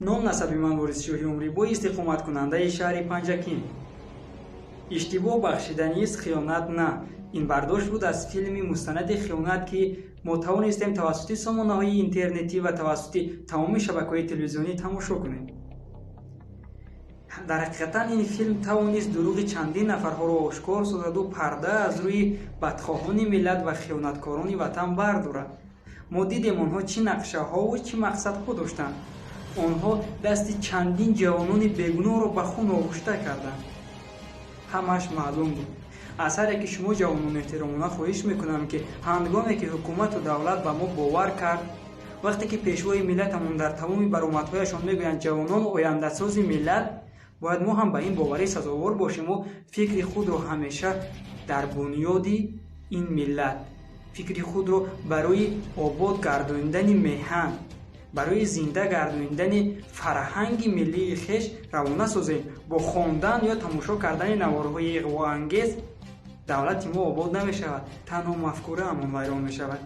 ном насаби ман ворисшоҳи умрибои истиқоматкунандаи шаҳри Панҷакин. иштибоҳ бахшиданист, хиёнат на. ин бардошт буд аз филми мустанади хиёнат, ки мо тавонистем тавассути сомонаҳои интернетӣ ва тавассути тамоми шабакаҳои телевизионӣ тамошо кунем. дар ҳақиқатан ин филм тавонист дурӯғи чандин нафарҳоро ошкор созаду парда аз рӯи бадхоҳони миллат ва хиёнаткорони ватан бардорад. мо дидем онҳо чӣ нақшаҳову чӣ мақсадҳо доштанд. онҳо дасти чандин ҷавонони бегуноҳро ба хун овушта карданд. ҳамааш маълум буд. аз ҳар яки шумо ҷавонон эҳтиромона хоҳиш мекунам, ки ҳангоме ки ҳукумату давлат ба мо бовар кард, вақте ки пешвои миллатамон дар тамоми баромадҳояшон мегӯянд ҷавонон ояндасози миллат, бояд мо ҳам ба ин боварӣ сазовор бошему фикри худро ҳамеша дар бунёди ин миллат, фикри худро барои обод гардониндани меҳан, барои зинда гардониндани фарҳанги миллии хеш равона созем. бо хондан ё тамошо кардани наворҳои иғвоангез давлати мо обод намешавад, танҳо мафкураамон вайрон мешавад.